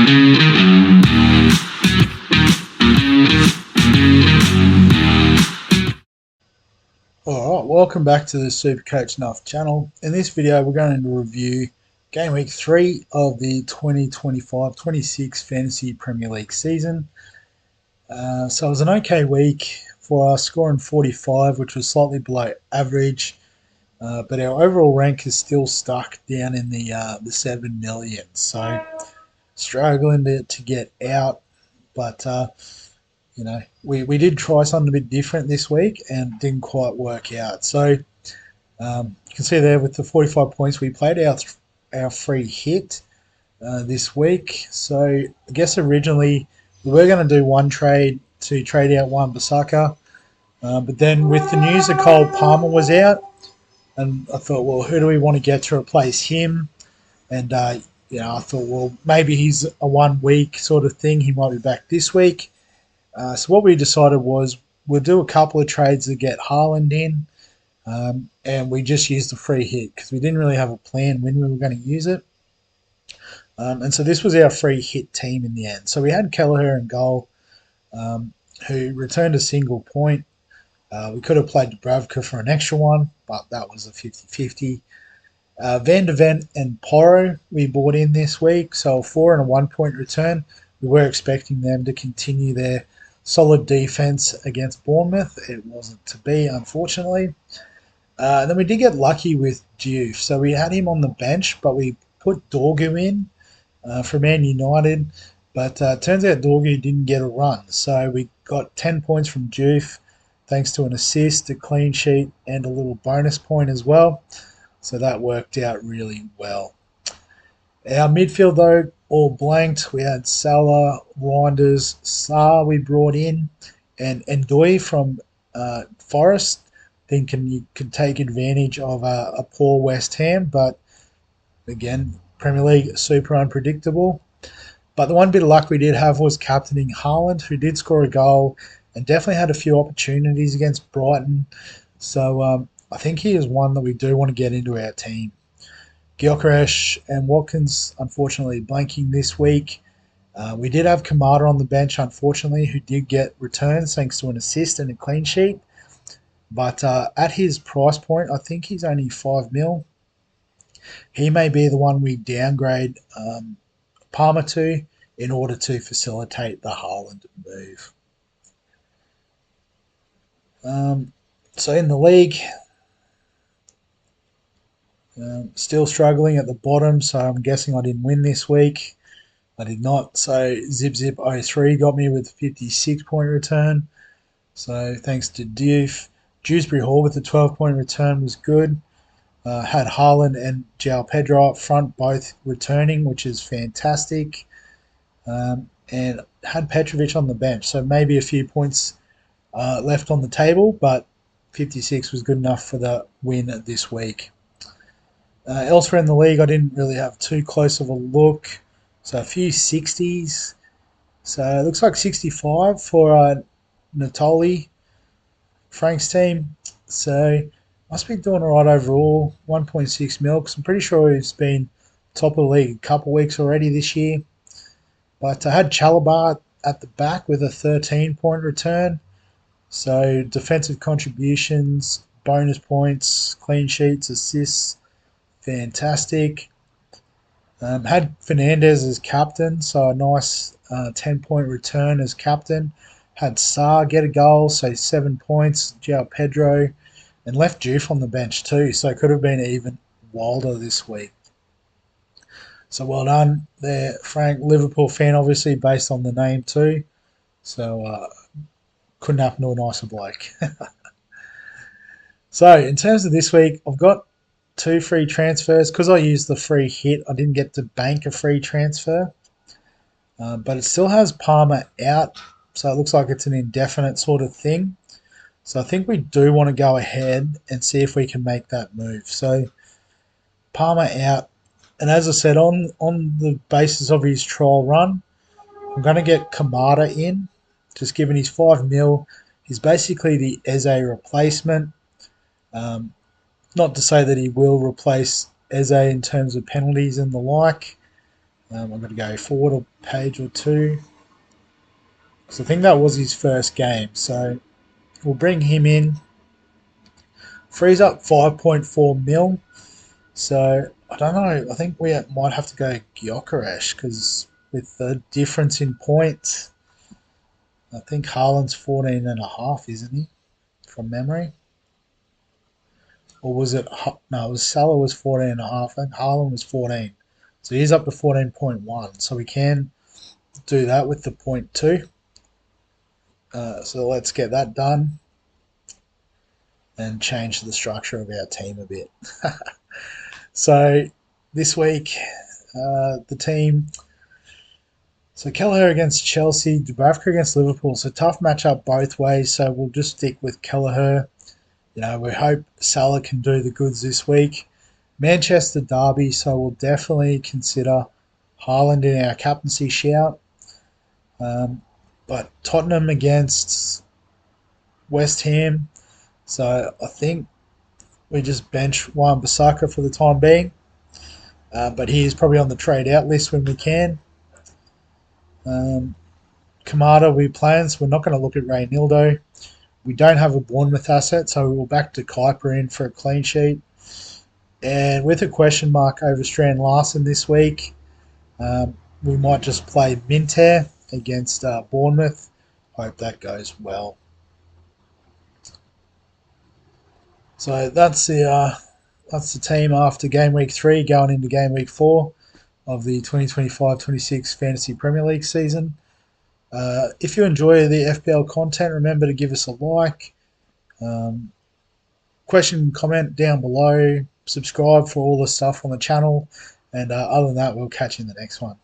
Alright, welcome back to the Supercoach Nuff channel. In this video we're going to review Game Week 3 of the 2025-26 Fantasy Premier League season. So it was an okay week for us, scoring 45, which was slightly below average, but our overall rank is still stuck down in the 7 million. So struggling to get out, but we did try something a bit different this week and didn't quite work out. So you can see there with the 45 points, we played our free hit this week. So I guess originally we were going to do one trade to trade out Wan-Bissaka, but then with the news that Cole Palmer was out, and I thought, well, who do we want to get to replace him? And I thought, well, maybe he's a 1 week sort of thing. He might be back this week. So what we decided was we'll do a couple of trades to get Haaland in, and we just used the free hit because we didn't really have a plan when we were going to use it. And so this was our free hit team in the end. So we had Kelleher in goal, who returned a single point. We could have played Dubravka for an extra one, but that was a 50-50. Van de Ven and Porro we bought in this week, so a 4 and a 1 point return. We were expecting them to continue their solid defense against Bournemouth. It wasn't to be, unfortunately. And then we did get lucky with Diouf. So we had him on the bench, but we put Dorgu in for Man United. But turns out Dorgu didn't get a run. So we got 10 points from Diouf, thanks to an assist, a clean sheet, and a little bonus point as well. So that worked out really well. Our midfield, though, all blanked. We had Salah, Reinders, Sarr we brought in, and Ndoye from Forest, thinking you could take advantage of a poor West Ham, but again, Premier League super unpredictable. But the one bit of luck we did have was captaining Haaland, who did score a goal and definitely had a few opportunities against Brighton. So I think he is one that we do want to get into our team. Gyökeres and Watkins, unfortunately, blanking this week. We did have Kamada on the bench, unfortunately, who did get returns thanks to an assist and a clean sheet. But at his price point, I think he's only 5 mil. He may be the one we downgrade Palmer to in order to facilitate the Haaland move. So in the league, still struggling at the bottom, so I'm guessing I didn't win this week. I did not. So ZipZip03 got me with a 56 point return. So thanks to Diouf. Dewsbury Hall with a 12 point return was good. Had Haaland and João Pedro up front, both returning, which is fantastic. And had Petrovic on the bench, so maybe a few points left on the table, but 56 was good enough for the win this week. Elsewhere in the league, I didn't really have too close of a look. So a few 60s. So it looks like 65 for Natoli, Frank's team. So must be doing all right overall. 1.6 mil, because I'm pretty sure he's been top of the league a couple of weeks already this year. But I had Chalobah at the back with a 13 point return. So defensive contributions, bonus points, clean sheets, assists, fantastic. Had Fernandez as captain, so a nice 10 point return as captain. Had Sarr get a goal, so 7 points. João Pedro, and left Diouf on the bench too, so it could have been even wilder this week. So well done there, Frank. Liverpool fan, obviously, based on the name too. So couldn't happen to a nicer bloke. So in terms of this week, I've got 2 free transfers. Because I used the free hit, I didn't get to bank a free transfer. But it still has Palmer out, so it looks like it's an indefinite sort of thing. So I think we do want to go ahead and see if we can make that move. So Palmer out. And as I said, on the basis of his trial run, I'm going to get Kamada in. Just given he's 5 mil, he's basically the Eze replacement. Not to say that he will replace Eze in terms of penalties and the like. I'm going to go forward a page or two. So I think that was his first game. So we'll bring him in. Frees up 5.4 mil. So I don't know. I think we might have to go Gyökeres because with the difference in points, I think Haaland's 14.5, isn't he? From memory. Or was it? No, it was Salah was 14.5 and Haaland was 14. So he's up to 14.1. So we can do that with the point two. So let's get that done and change the structure of our team a bit. So this week, the team. So Kelleher against Chelsea, Dubravka against Liverpool. So tough matchup both ways. So we'll just stick with Kelleher. We hope Salah can do the goods this week. Manchester derby, so we'll definitely consider Haaland in our captaincy shout. But Tottenham against West Ham, so I think we just bench Wan-Bissaka for the time being. But he is probably on the trade out list when we can. Kamada we plan, so we're not going to look at Reynildo. We don't have a Bournemouth asset, so we'll back to Kuiper in for a clean sheet. And with a question mark over Strand Larson this week, we might just play Minter against Bournemouth. Hope that goes well. So that's the team after game week 3 going into game week 4 of the 2025-26 Fantasy Premier League season. If you enjoy the FPL content, remember to give us a like. Question, comment down below. Subscribe for all the stuff on the channel. And other than that, we'll catch you in the next one.